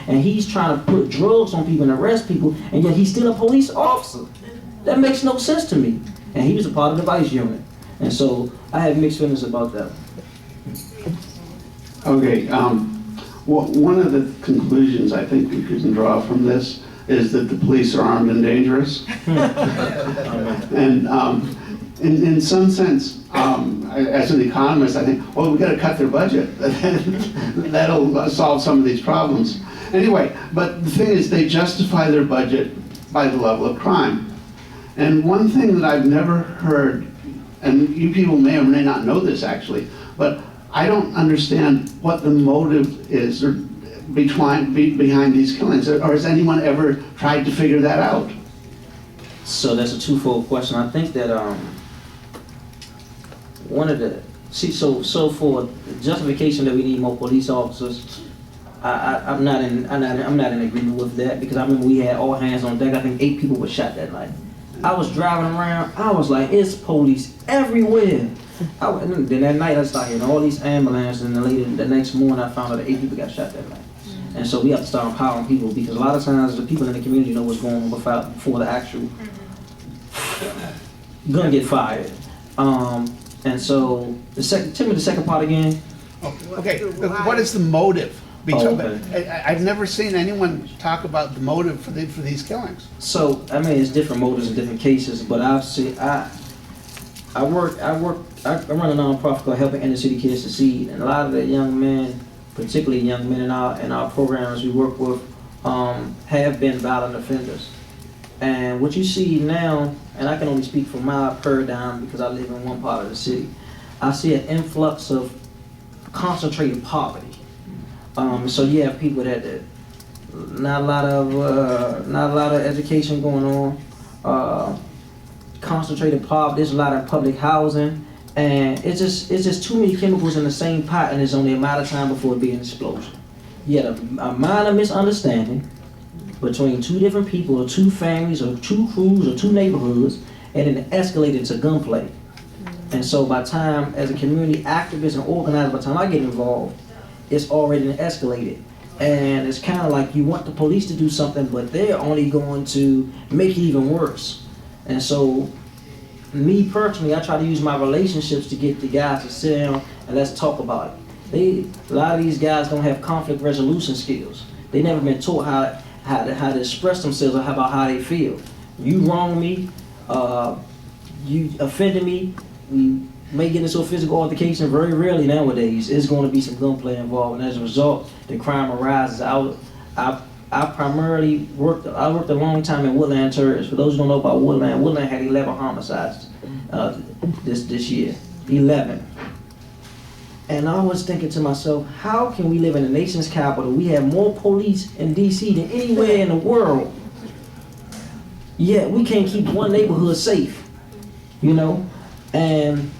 and he's trying to put drugs on people and arrest people, and yet he's still a police officer. That makes no sense to me. And he was a part of the vice unit. And so I have mixed feelings about that. Okay, well, one of the conclusions I think we can draw from this is that the police are armed and dangerous. And in some sense, as an economist, I think, well, we got to cut their budget. That'll solve some of these problems. Anyway, but the thing is, they justify their budget by the level of crime. And one thing that I've never heard, and you people may or may not know this actually, but I don't understand what the motive is or behind these killings. Or has anyone ever tried to figure that out? So that's a twofold question. I think that one of the so for justification that we need more police officers, I'm not in agreement with that, because I remember we had all hands on deck. I think 8 people were shot that night. I was driving around. I was like, it's police everywhere. And then that night I started hearing all these ambulances, and then the next morning I found out that 8 people got shot that night. And so we have to start empowering people, because a lot of times the people in the community know what's going on before the actual gun get fired. And so tell me the second part again. Okay, what is the motive? Okay. I've never seen anyone talk about the motive for these killings. So I mean, it's different motives in different cases, but I run a nonprofit called Helping Inner City Kids Succeed, and a lot of the young men, particularly young men in our programs we work with, have been violent offenders. And what you see now, and I can only speak from my paradigm because I live in one part of the city, I see an influx of concentrated poverty. So you have people that not a lot of education going on, concentrated poverty. There's a lot of public housing, and it's just too many chemicals in the same pot, and it's only a matter of time before it be an explosion. You had a minor misunderstanding between 2 different people, or 2 families, or 2 crews, or 2 neighborhoods, and then it escalated into gunplay. And so by the time, as a community activist and organizer, by the time I get involved, it's already escalated. And it's kind of like you want the police to do something, but they're only going to make it even worse. And so, me personally, I try to use my relationships to get the guys to sit down and let's talk about it. A lot of these guys don't have conflict resolution skills. They never been taught how to express themselves or about how they feel. You wronged me, you offended me, we may get into a physical altercation. Very rarely nowadays is going to be some gunplay involved, and as a result, the crime arises. I primarily worked a long time in Woodland Terrace. For those who don't know about Woodland had 11 homicides this year, 11. And I was thinking to myself, how can we live in the nation's capital? We have more police in DC than anywhere in the world, yet we can't keep one neighborhood safe, you know? And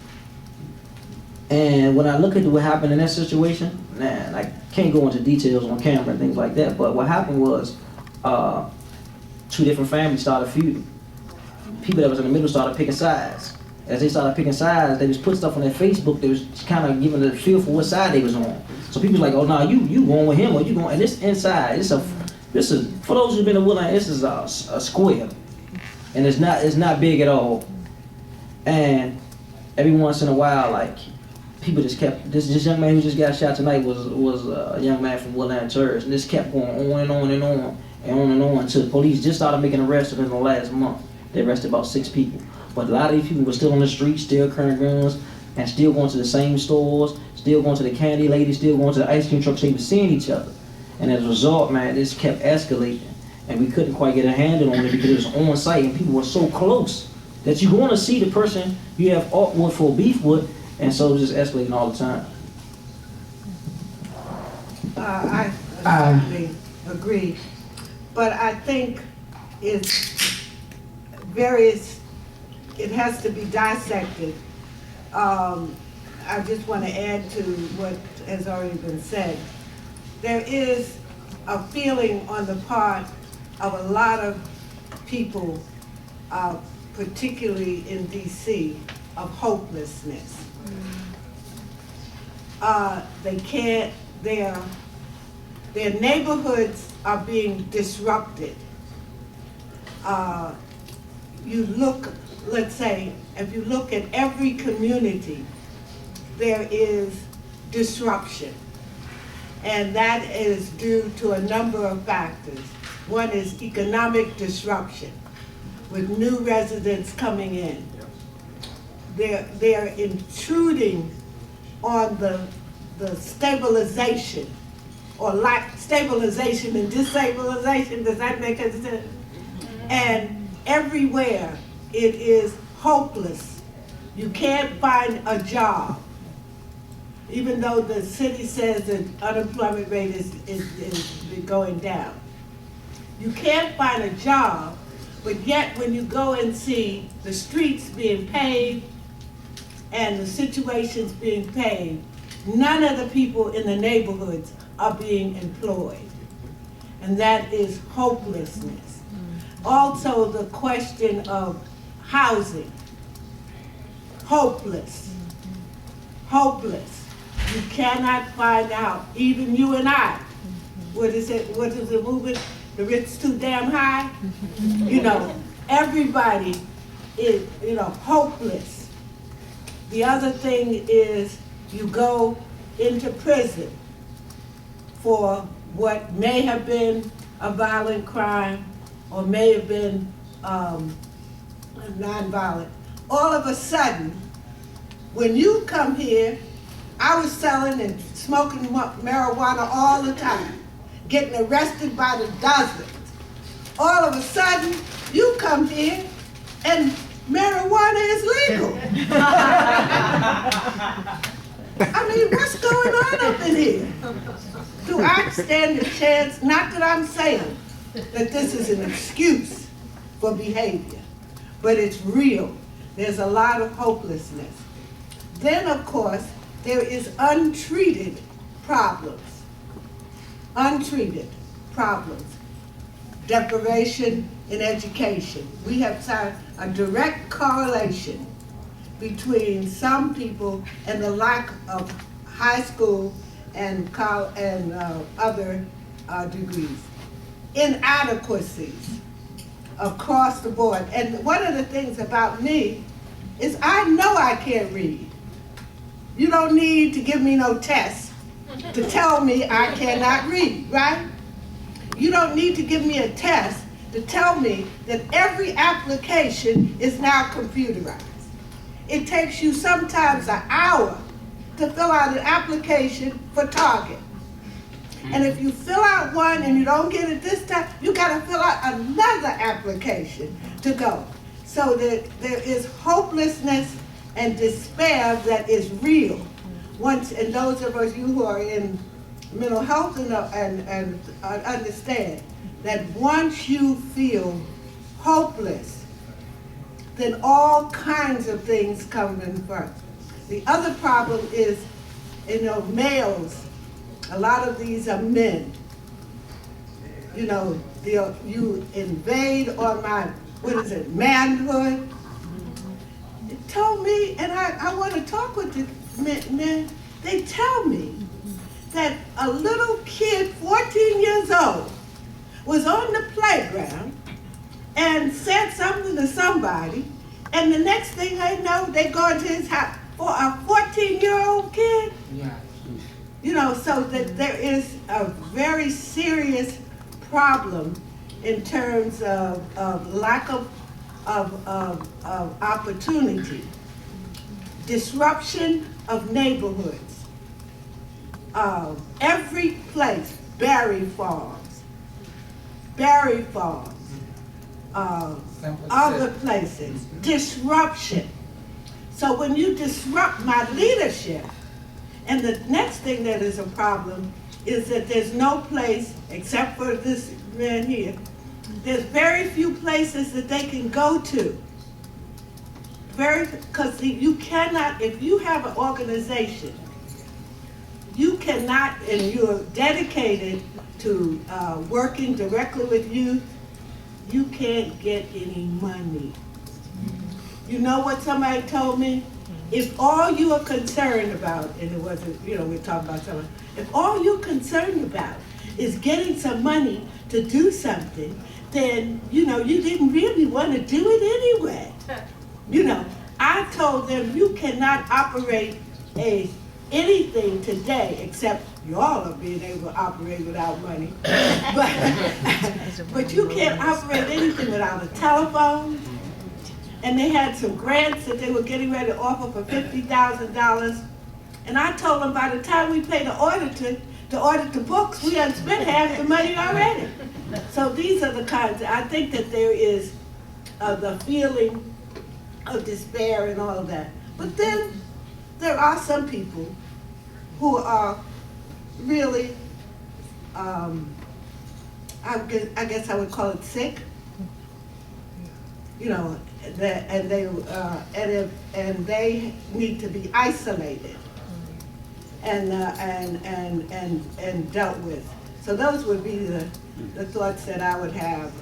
when I look at what happened in that situation, man, I can't go into details on camera and things like that, but what happened was 2 different families started feuding. People that was in the middle started picking sides. As they started picking sides, they was put stuff on their Facebook that was kind of giving the feel for what side they was on. So people was like, oh, no, you going with him, or you going, and this inside, this is for those who've been to Woodland, this is a square. And it's not big at all. And every once in a while, like, people just kept, this young man who just got shot tonight was a young man from Woodland Terrace, and this kept going on and on and on and on and on until the police just started making arrests within the last month. They arrested about 6 people. But a lot of these people were still on the streets, still carrying guns, and still going to the same stores, still going to the candy lady, still going to the ice cream trucks, they were seeing each other. And as a result, man, this kept escalating, and we couldn't quite get a handle on it because it was on site, and people were so close that you're going to see the person you have awkward for beef with, and so it's just escalating all the time. I certainly agree, but I think it has to be dissected. I just want to add to what has already been said. There is a feeling on the part of a lot of people, particularly in DC, of Their neighborhoods are being disrupted. You look, let's say, if you look at every community, there is disruption. And that is due to a number of factors. One is economic disruption, with new residents coming in. They're intruding on the stabilization, or lack stabilization and destabilization. Does that make any sense? And everywhere it is hopeless. You can't find a job, even though the city says that unemployment rate is going down. You can't find a job, but yet when you go and see the streets being paved and the situations being paved, none of the people in the neighborhoods are being employed. And that is hopelessness. Also, the question of housing. Hopeless. Hopeless. You cannot find out, even you and I. What is the movement? The rich too damn high? You know, everybody is, hopeless. The other thing is you go into prison for what may have been a violent crime or may have been nonviolent. All of a sudden, when you come here, I was selling and smoking marijuana all the time, getting arrested by the dozens. All of a sudden, you come here and marijuana is legal. I mean, what's going on up in here? Do I stand a chance? Not that I'm saying that this is an excuse for behavior, but it's real. There's a lot of hopelessness. Then, of course, there is untreated problems. Untreated problems. Deprivation in education. We have found a direct correlation between some people and the lack of high school and other degrees. Inadequacies across the board. And one of the things about me is I know I can't read. You don't need to give me no test to tell me I cannot read, right? You don't need to give me a test to tell me that every application is now computerized. It takes you sometimes an hour to fill out an application for Target. And if you fill out one and you don't get it this time, you gotta fill out another application to go. So that there is hopelessness and despair that is real. And those of us who are in mental health and understand that once you feel hopeless, then all kinds of things come in front. The other problem is, males. A lot of these are men. You invade on my, manhood. It told me, and I want to talk with the men, they tell me that a little kid, 14 years old, was on the playground and said something to somebody, and the next thing I know, they go into his house. For a 14-year-old kid? Yeah. So that there is a very serious problem in terms of lack of opportunity, disruption of neighborhoods. Every place, Berry Farms, other places, disruption. So when you disrupt my leadership, and the next thing that is a problem is that there's no place, except for this man here, there's very few places that they can go to. Because you cannot, if you have an organization, you cannot, and you're dedicated to working directly with youth, you can't get any money. You know what somebody told me? If all you are concerned about, and it wasn't, we're talking about someone, if all you're concerned about is getting some money to do something, then, you didn't really want to do it anyway. I told them, you cannot operate anything today, except y'all are being able to operate without money. But you can't operate anything without a telephone. And they had some grants that they were getting ready to offer for $50,000. And I told them by the time we pay the auditor to audit the books, we had spent half the money already. So these are the kinds, I think that there is the feeling of despair and all of that. But then there are some people who are really, I guess I would call it sick. And they need to be isolated and dealt with. So those would be the thoughts that I would have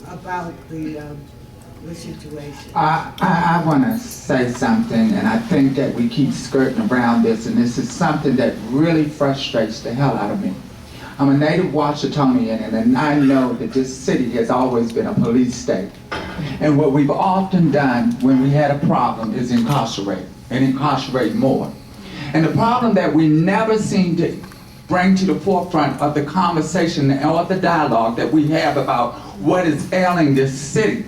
about the situation. I want to say something, and I think that we keep skirting around this, and this is something that really frustrates the hell out of me. I'm a native Washingtonian, and I know that this city has always been a police state. And what we've often done when we had a problem is incarcerate, and incarcerate more. And the problem that we never seem to bring to the forefront of the conversation or the dialogue that we have about what is ailing this city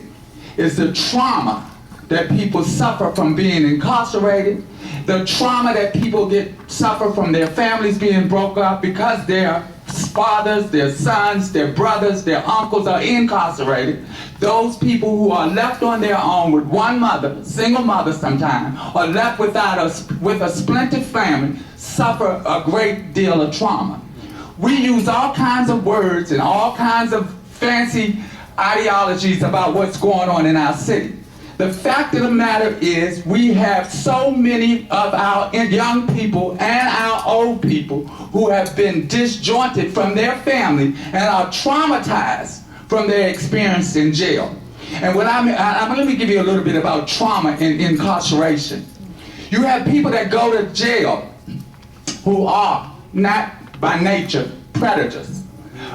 is the trauma that people suffer from being incarcerated, the trauma that people suffer from their families being broke up because their fathers, their sons, their brothers, their uncles are incarcerated. Those people who are left on their own with one mother, single mother sometimes, or left with a splintered family, suffer a great deal of trauma. We use all kinds of words and all kinds of fancy ideologies about what's going on in our city. The fact of the matter is we have so many of our young people and our old people who have been disjointed from their family and are traumatized from their experience in jail. And let me give you a little bit about trauma in incarceration. You have people that go to jail who are not by nature predators,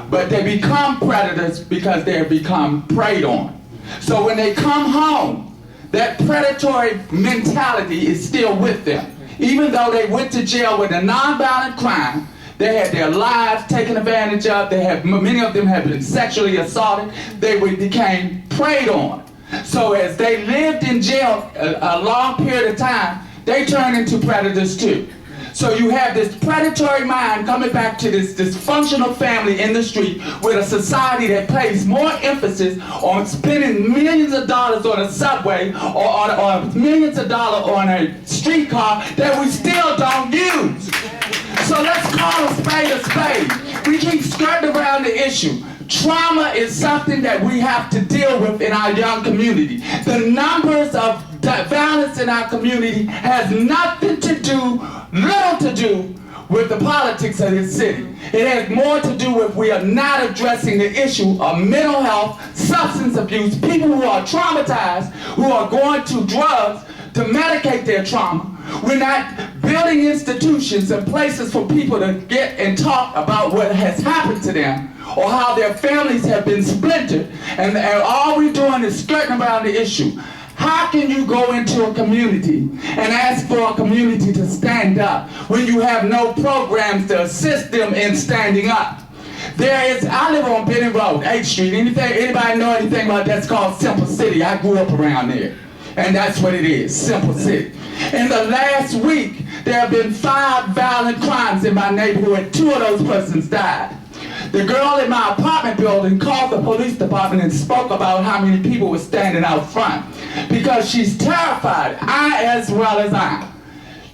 but they become predators because they have become preyed on. So when they come home, that predatory mentality is still with them. Even though they went to jail with a nonviolent crime, they had their lives taken advantage of, many of them have been sexually assaulted, they became preyed on. So as they lived in jail a long period of time, they turned into predators too. So you have this predatory mind coming back to this dysfunctional family in the street with a society that places more emphasis on spending millions of dollars on a subway or millions of dollars on a streetcar that we still don't use. So let's call a spade. We keep skirting around the issue. Trauma is something that we have to deal with in our young community. The numbers of violence in our community has little to do with the politics of this city. It has more to do with we are not addressing the issue of mental health, substance abuse, people who are traumatized, who are going to drugs to medicate their trauma. We're not building institutions and places for people to get and talk about what has happened to them or how their families have been splintered, and all we're doing is skirting around the issue. How can you go into a community and ask for a community to stand up when you have no programs to assist them in standing up? I live on Benning Road, 8th Street. Anybody know anything about that's called Simple City? I grew up around there. And that's what it is, Simple City. In the last week, there have been 5 violent crimes in my neighborhood. 2 of those persons died. The girl in my apartment building called the police department and spoke about how many people were standing out front because she's terrified, as well as I.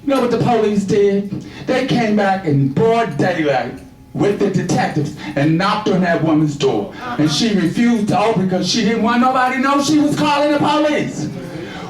You know what the police did? They came back in broad daylight with the detectives and knocked on that woman's door. And she refused to open because she didn't want nobody to know she was calling the police.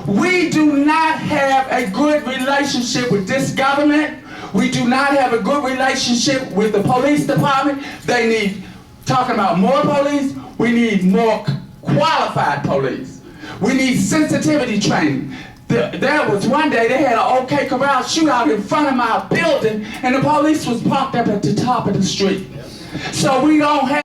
We do not have a good relationship with this government. We do not have a good relationship with the police department. They need, talking about more police, we need more qualified police. We need sensitivity training. There was one day they had an OK Corral shootout in front of my building and the police was parked up at the top of the street. So we don't have